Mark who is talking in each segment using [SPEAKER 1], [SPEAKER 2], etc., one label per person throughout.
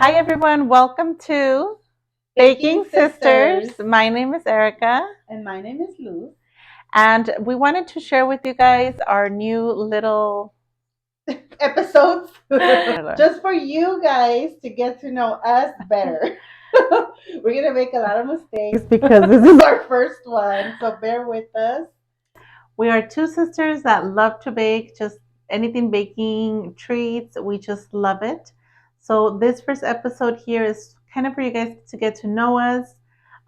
[SPEAKER 1] Hi everyone, welcome to Baking Sisters. My name is Erika,
[SPEAKER 2] And my name is Luz.
[SPEAKER 1] and we wanted to share with you guys our new little
[SPEAKER 2] Episodes just for you guys to get to know us better. We're going to make a lot of mistakes because this is our first one, so bear with us.
[SPEAKER 1] We are two sisters that love to bake, just anything baking, treats, we just love it. So this first episode here is kind of for you guys to get to know us.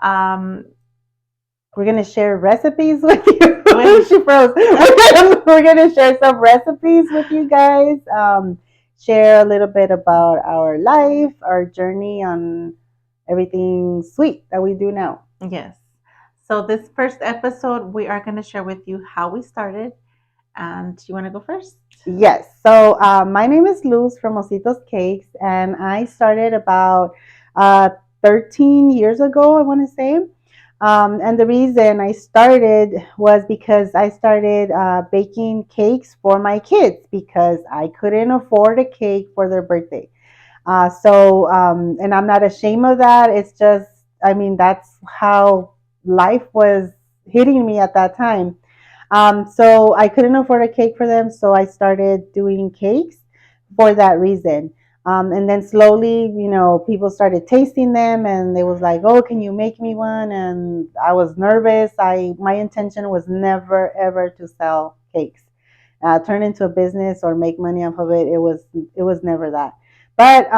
[SPEAKER 1] Um,
[SPEAKER 2] We're going to share recipes with you. She froze. We're going to share some recipes with you guys. Share a little bit about our life, our journey on everything sweet that we do now.
[SPEAKER 1] Yes. So this first episode, we are going to share with you how we started. And you want to go first?
[SPEAKER 2] Yes. So my name is Luz from Ositos Cakes, and I started about 13 years ago, I want to say. And the reason I started was because I started baking cakes for my kids because I couldn't afford a cake for their birthday. And I'm not ashamed of that. It's just, I mean, that's how life was hitting me at that time. So I couldn't afford a cake for them, so I started doing cakes for that reason. And then slowly, people started tasting them, and they was like, "Oh, can you make me one?" And I was nervous. My intention was never ever to sell cakes, turn into a business or make money off of it. It was never that. But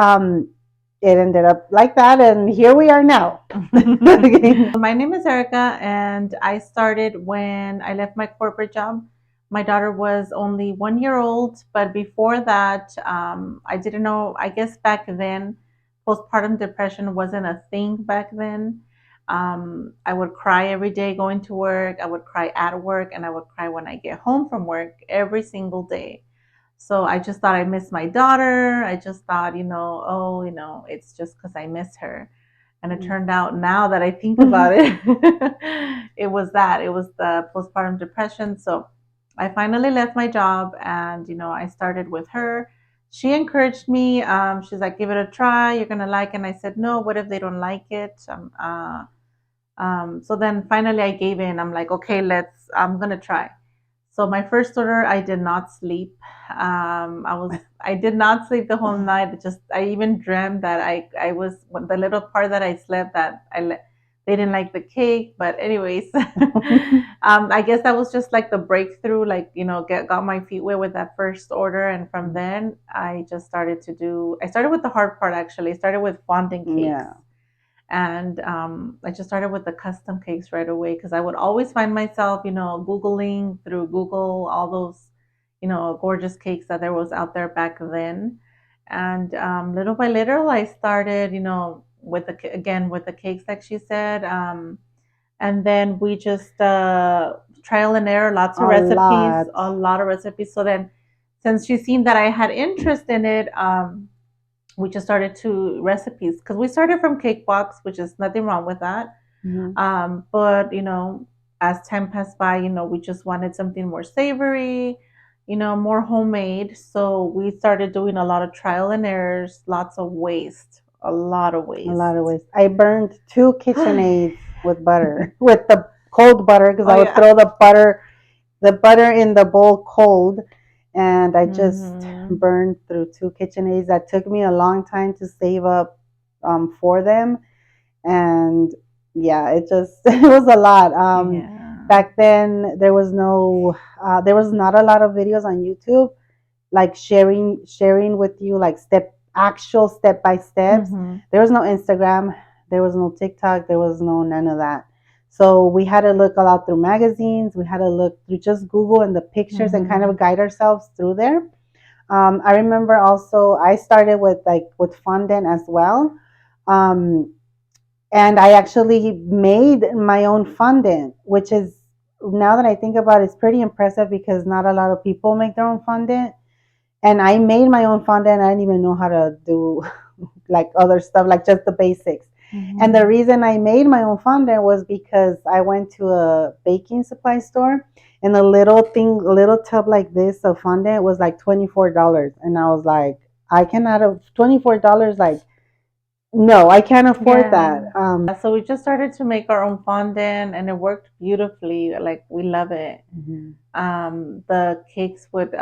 [SPEAKER 2] it ended up like that, and here we are now.
[SPEAKER 1] My name is Erika, and I started when I left my corporate job. My daughter was only 1 year old, but before that, I didn't know. I guess back then, postpartum depression wasn't a thing back then. I would cry every day going to work. I would cry at work, and I would cry when I get home from work every single day. So I just thought I missed my daughter. I just thought, it's just because I miss her. And it turned out now that I think about it, it was that. It was the postpartum depression. So I finally left my job and, I started with her. She encouraged me. She's like, give it a try. You're going to like it. And I said, no, what if they don't like it? So then finally I gave in. I'm like, okay, I'm going to try. So my first order, I did not sleep. I did not sleep the whole night. I even dreamt that I was the little part that I slept that they didn't like the cake. But anyways, I guess that was just like the breakthrough, like, got my feet wet with that first order. And from then I just I started with the hard part actually. I started with fondant cakes.
[SPEAKER 2] Yeah.
[SPEAKER 1] And I just started with the custom cakes right away because I would always find myself, Googling through Google all those, gorgeous cakes that there was out there back then. And little by little, I started, with the cakes, like she said. And then we just trial and error, lots of recipes, a lot of recipes. So then, since she seen that I had interest in it, we just started to recipes because we started from cake box, which is nothing wrong with that.
[SPEAKER 2] Mm-hmm.
[SPEAKER 1] But as time passed by, we just wanted something more savory, more homemade. So we started doing a lot of trial and errors, lots of waste, a lot of waste.
[SPEAKER 2] A lot of ways. I burned 2 KitchenAids with butter, with the cold butter, because I would throw the butter in the bowl cold, and I just burned through 2 KitchenAids. That took me a long time to save up for them, and yeah, it was a lot. Back then there was not a lot of videos on YouTube like sharing with you like actual step by steps. There was no Instagram, there was no TikTok, there was no none of that. So we had to look a lot through magazines. We had to look through just Google and the pictures and kind of guide ourselves through there. I remember also I started with fondant as well. Um, and I actually made my own fondant, which is, now that I think about it, it's pretty impressive because not a lot of people make their own fondant. And I made my own fondant. I didn't even know how to do like other stuff, like just the basics. And the reason I made my own fondant was because I went to a baking supply store, and a little tub like this of fondant was like $24. And I was like, I cannot have $24 like No, I can't afford
[SPEAKER 1] Yeah.
[SPEAKER 2] that.
[SPEAKER 1] So we just started to make our own fondant and it worked beautifully. Like we love it.
[SPEAKER 2] Mhm.
[SPEAKER 1] The cakes would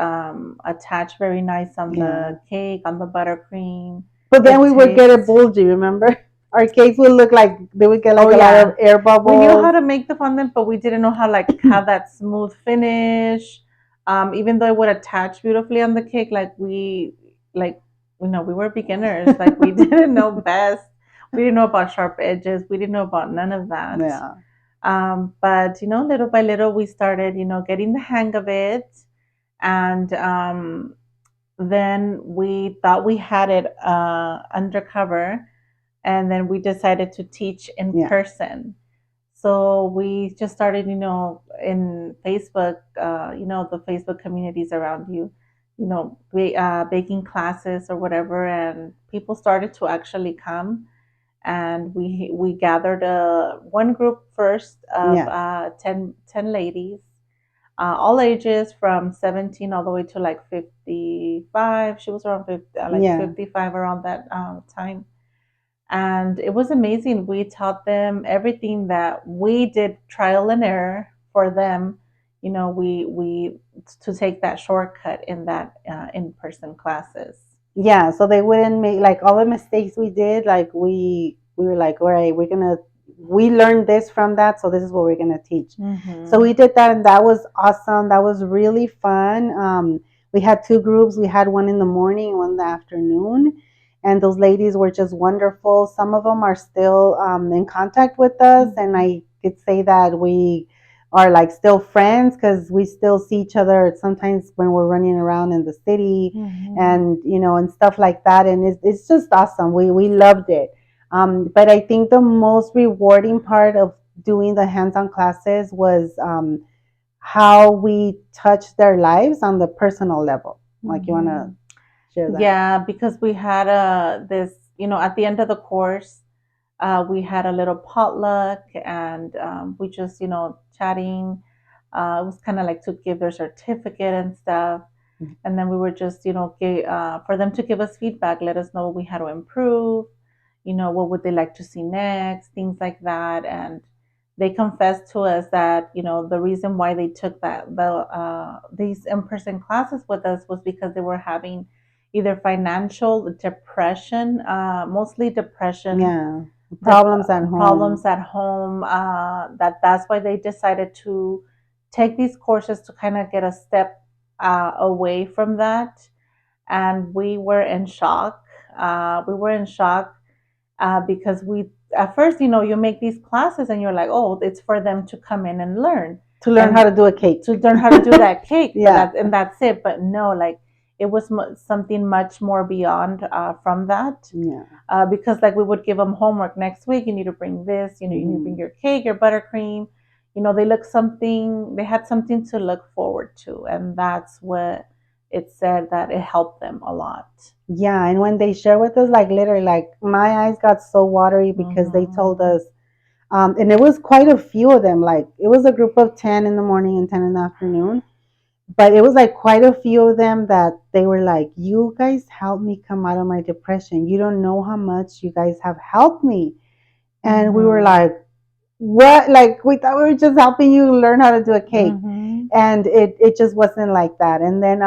[SPEAKER 1] attach very nice on
[SPEAKER 2] Yeah.
[SPEAKER 1] the cake, on the buttercream.
[SPEAKER 2] But then
[SPEAKER 1] It
[SPEAKER 2] we would get a
[SPEAKER 1] tastes.
[SPEAKER 2] bulgy, remember? Our cakes would look like they would get
[SPEAKER 1] Oh
[SPEAKER 2] like a lot of
[SPEAKER 1] yeah,
[SPEAKER 2] air
[SPEAKER 1] we knew how
[SPEAKER 2] bubbles.
[SPEAKER 1] to make the fondant, but we didn't know how like have that smooth finish. Even though it would attach beautifully on the cake, like we were beginners. Like we didn't know best. We didn't know about sharp edges. We didn't know about none of that.
[SPEAKER 2] Yeah.
[SPEAKER 1] But little by little, we started getting the hang of it, and then we thought we had it undercover, and then we decided to teach in
[SPEAKER 2] Yeah.
[SPEAKER 1] person. So we just started, in Facebook, the Facebook communities around you, baking classes or whatever, and people started to actually come, and we gathered one group first of
[SPEAKER 2] Yeah.
[SPEAKER 1] 10 ladies, all ages from 17 all the way to like 55. She was around 50, like
[SPEAKER 2] Yeah.
[SPEAKER 1] 55 around that time, and it was amazing. We taught them everything that we did trial and error for them. We to take that shortcut in that in-person classes.
[SPEAKER 2] Yeah, so they wouldn't make like all the mistakes we did, like we were like, all right, we learned this from that, so this is what we're gonna teach. So we
[SPEAKER 1] Mm-hmm.
[SPEAKER 2] did that and that was awesome. That was really fun. We had two groups. We had one in the morning and one in the afternoon. And those ladies were just wonderful. Some of them are still in contact with us, and
[SPEAKER 1] Mm-hmm.
[SPEAKER 2] I could say that we are like still friends because we still see each other sometimes when we're running around in the city
[SPEAKER 1] Mm-hmm.
[SPEAKER 2] and and stuff like that, and it's just awesome. We loved it. But I think the most rewarding part of doing the hands-on classes was how we touched their lives on the personal level. Like, you want to
[SPEAKER 1] Mm-hmm.
[SPEAKER 2] share that?
[SPEAKER 1] Yeah, because we had this, at the end of the course, we had a little potluck, and we just, chatting. It was kind of like to give their certificate and stuff. And then we were just, for them to give us feedback, let us know what we had to improve, what would they like to see next, things like that. And they confessed to us that, the reason why they took these in-person classes with us was because they were having either financial depression, mostly depression,
[SPEAKER 2] Yeah, problems at home.
[SPEAKER 1] problems at home. That's why they decided to take these courses to kind of get a step away from that. And we were in shock. We were in shock because we at first, you make these classes and you're like, oh, it's for them to come in and learn
[SPEAKER 2] To learn how
[SPEAKER 1] and
[SPEAKER 2] to do a cake.
[SPEAKER 1] to learn how to do that cake, but
[SPEAKER 2] Yeah.
[SPEAKER 1] that's it. But no, like it was something much more beyond from that,
[SPEAKER 2] Yeah.
[SPEAKER 1] because like we would give them homework next week. You need to bring this. You need to bring
[SPEAKER 2] Hmm.
[SPEAKER 1] your cake, your buttercream. They had something to look forward to, and that's what it said that it helped them a lot.
[SPEAKER 2] Yeah, and when they share with us, like literally, like my eyes got so watery because they told
[SPEAKER 1] Mm-hmm.
[SPEAKER 2] us, and it was quite a few of them. Like it was a group of 10 in the morning and 10 in the afternoon, but it was like quite a few of them that they were like, "You guys helped me come out of my depression. You don't know how much you guys have helped me." And we were
[SPEAKER 1] Mm-hmm.
[SPEAKER 2] like, what? Like we thought we were just helping you learn how to do a cake.
[SPEAKER 1] Mm-hmm.
[SPEAKER 2] And it just wasn't like that. And then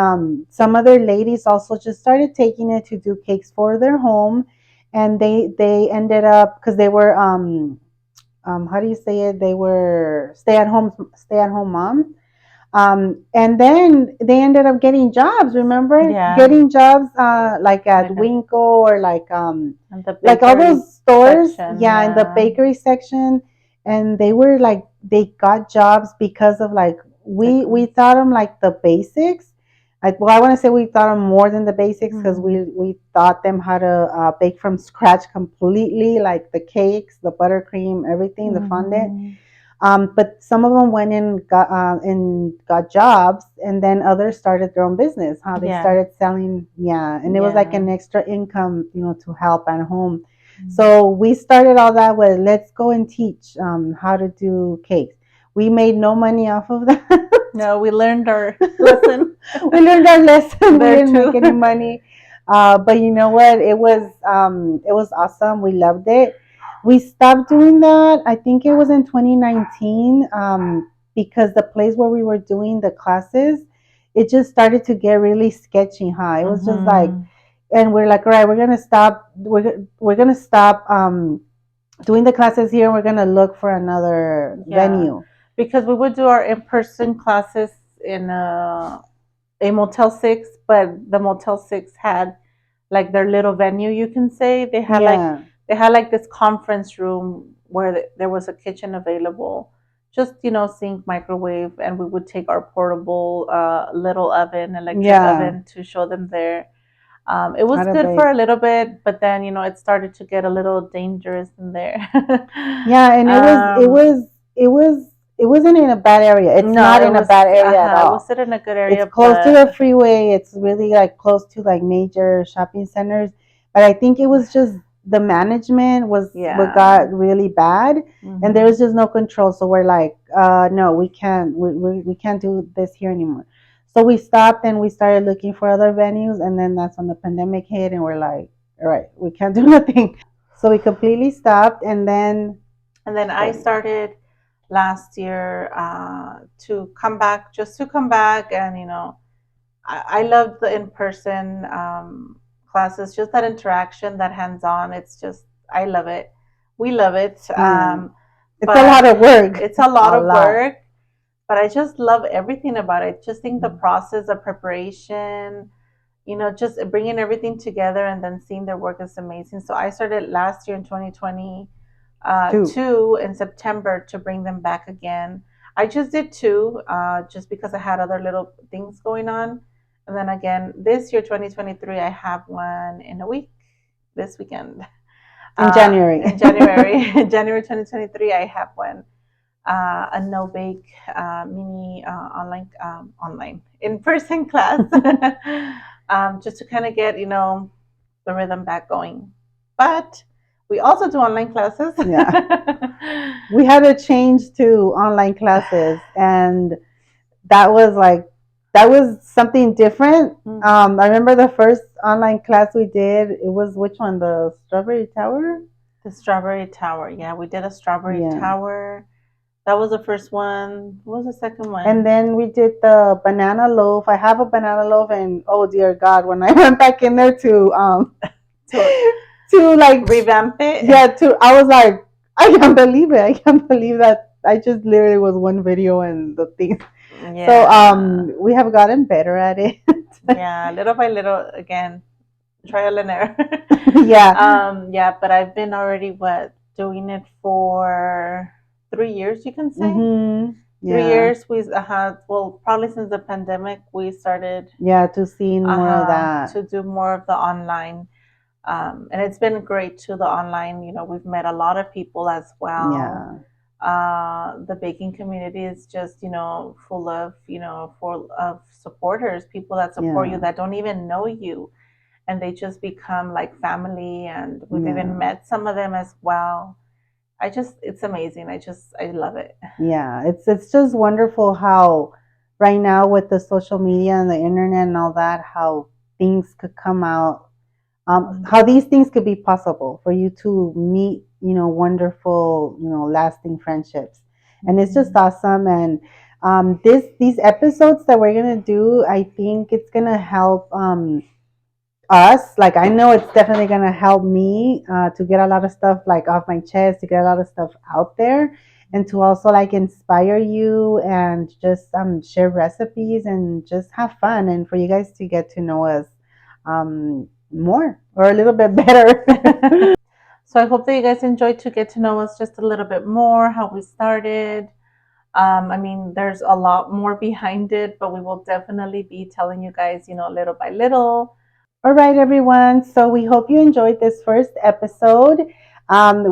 [SPEAKER 2] some other ladies also just started taking it to do cakes for their home, and they ended up because they were how do you say it? They were stay at home moms. And then they ended up getting jobs. Remember,
[SPEAKER 1] Yeah,
[SPEAKER 2] getting jobs like at
[SPEAKER 1] like a,
[SPEAKER 2] Winkle or
[SPEAKER 1] and the
[SPEAKER 2] like all
[SPEAKER 1] bakery
[SPEAKER 2] those stores,
[SPEAKER 1] section.
[SPEAKER 2] yeah, in the
[SPEAKER 1] Yeah,
[SPEAKER 2] bakery section. And they were like they got jobs because of like
[SPEAKER 1] the
[SPEAKER 2] we taught them like the basics. Well, I want to say we taught them more than the basics because
[SPEAKER 1] mm-hmm.
[SPEAKER 2] we taught them how to bake from scratch completely, like the cakes, the buttercream, everything, the fondant.
[SPEAKER 1] Mm-hmm.
[SPEAKER 2] But some of them went and got jobs, and then others started their own business. How they
[SPEAKER 1] Yeah,
[SPEAKER 2] started selling, yeah, and it was like
[SPEAKER 1] yeah.
[SPEAKER 2] an extra income, to help at home.
[SPEAKER 1] Mm.
[SPEAKER 2] So we started all that with let's go and teach how to do cakes. We made no money off of that.
[SPEAKER 1] No, we learned our lesson
[SPEAKER 2] We learned our lesson. We
[SPEAKER 1] there
[SPEAKER 2] didn't make
[SPEAKER 1] too.
[SPEAKER 2] any money. But you know what? It was awesome. We loved it. We stopped doing that. I think it was in 2019, because the place where we were doing the classes, it just started to get really sketchy, huh? It was just like,
[SPEAKER 1] Mm-hmm.
[SPEAKER 2] and we're like, all right, we're gonna stop. We're gonna stop doing the classes here. And we're gonna look for another
[SPEAKER 1] Yeah,
[SPEAKER 2] venue.
[SPEAKER 1] because we would do our in-person classes in a Motel 6, but the Motel 6 had like their little venue, you can say.
[SPEAKER 2] Yeah,
[SPEAKER 1] They had like this conference room where there was a kitchen available, just sink, microwave, and we would take our portable little oven, electric
[SPEAKER 2] yeah.
[SPEAKER 1] oven, to show them there. It was
[SPEAKER 2] How to
[SPEAKER 1] good for
[SPEAKER 2] bake.
[SPEAKER 1] a little bit, but then it started to get a little dangerous in there.
[SPEAKER 2] Yeah, and
[SPEAKER 1] um,
[SPEAKER 2] it wasn't in a bad area. It's
[SPEAKER 1] no,
[SPEAKER 2] not in a bad area at
[SPEAKER 1] it
[SPEAKER 2] all.
[SPEAKER 1] was in a good
[SPEAKER 2] It's
[SPEAKER 1] area,
[SPEAKER 2] close to the
[SPEAKER 1] but
[SPEAKER 2] freeway. It's really like close to like major shopping centers. But I think it was just the management was what
[SPEAKER 1] yeah.
[SPEAKER 2] got really bad, and there
[SPEAKER 1] Hmm.
[SPEAKER 2] was just no control. So we're like, no, we can't do this here anymore. So we stopped and we started looking for other venues, and then that's when the pandemic hit, and we're like, all right, we can't do nothing. So we completely stopped, and then
[SPEAKER 1] And then I started last year to come back, just to come back, and I love the in-person classes, just that interaction, that hands-on. It's just, I love it. We love it.
[SPEAKER 2] yeah, it's a
[SPEAKER 1] But
[SPEAKER 2] lot of work,
[SPEAKER 1] it's a lot
[SPEAKER 2] a
[SPEAKER 1] of
[SPEAKER 2] lot.
[SPEAKER 1] work, but I just love everything about it. Just think the process, the preparation, just bringing everything together and then seeing their work is amazing. So I started last year in 2020,
[SPEAKER 2] Too.
[SPEAKER 1] two in September, to bring them back again. I just did two, just because I had other little things going on. And then again, this year, 2023, I have one in a week, this weekend.
[SPEAKER 2] In January.
[SPEAKER 1] In January, January 2023, I have one, a no bake mini online in person class, just to kind of get the rhythm back going. But we also do online classes.
[SPEAKER 2] Yeah. We had to change to online classes, and that was like that was something different. I remember the first online class we did, it was which one? The Strawberry Tower?
[SPEAKER 1] The Strawberry Tower. Yeah, we did a Strawberry
[SPEAKER 2] Yeah.
[SPEAKER 1] Tower. That was the first one. What was the second
[SPEAKER 2] And
[SPEAKER 1] one?
[SPEAKER 2] then we did the banana loaf. I have a banana loaf, and oh dear God, when I went back in there
[SPEAKER 1] To
[SPEAKER 2] to like,
[SPEAKER 1] revamp it.
[SPEAKER 2] yeah, to I was like, I can't believe it. I can't believe that I just literally was one video and the thing. So
[SPEAKER 1] Yeah.
[SPEAKER 2] we have gotten better at it.
[SPEAKER 1] Yeah, little by little, again, trial and error.
[SPEAKER 2] Yeah.
[SPEAKER 1] Yeah, but I've been already doing it for 3 years, you can say.
[SPEAKER 2] Mhm.
[SPEAKER 1] Three
[SPEAKER 2] Yeah.
[SPEAKER 1] years we had, well, probably since the pandemic we started
[SPEAKER 2] Yeah, to seeing more of that.
[SPEAKER 1] to do more of the online. And it's been great too, the online. We've met a lot of people as well.
[SPEAKER 2] Yeah.
[SPEAKER 1] The baking community is just full of full of supporters, people that support you
[SPEAKER 2] Yeah.
[SPEAKER 1] that don't even know you, and they just become like family, and we've even
[SPEAKER 2] Yeah.
[SPEAKER 1] met some of them as well. It's amazing. I love it.
[SPEAKER 2] Yeah. It's just wonderful how right now with the social media and the internet and all that, how things could come out, how these things could be possible for you to meet, wonderful, lasting friendships. And it's just awesome. And these episodes that we're gonna do, I think it's gonna help us. Like, I know it's definitely gonna help me to get a lot of stuff like off my chest, to get a lot of stuff out there, and to also like inspire you and just share recipes and just have fun, and for you guys to get to know us more or a little bit better.
[SPEAKER 1] So I hope that you guys enjoyed to get to know us just a little bit more, how we started. I mean, there's a lot more behind it, but we will definitely be telling you guys, little by little.
[SPEAKER 2] All right, everyone. So we hope you enjoyed this first episode.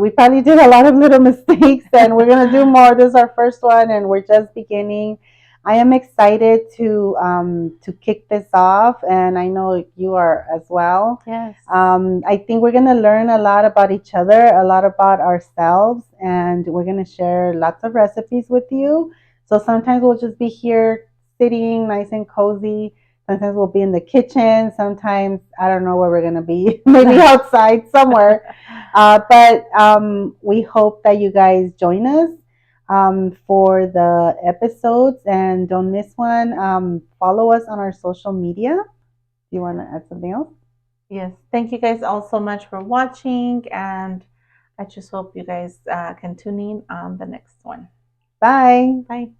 [SPEAKER 2] We probably did a lot of little mistakes, and we're gonna do more. This is our first one, and we're just beginning. I am excited to kick this off, and I know you are as well.
[SPEAKER 1] Yes.
[SPEAKER 2] I think we're gonna learn a lot about each other, a lot about ourselves, and we're gonna share lots of recipes with you. So sometimes we'll just be here sitting nice and cozy. Sometimes we'll be in the kitchen. Sometimes I don't know where we're gonna be. Maybe outside somewhere. But we hope that you guys join us for the episodes and don't miss one. Follow us on our social media. Do you want to add something else?
[SPEAKER 1] Yes. Thank you guys all so much for watching. And I just hope you guys can tune in on the next one.
[SPEAKER 2] Bye.
[SPEAKER 1] Bye.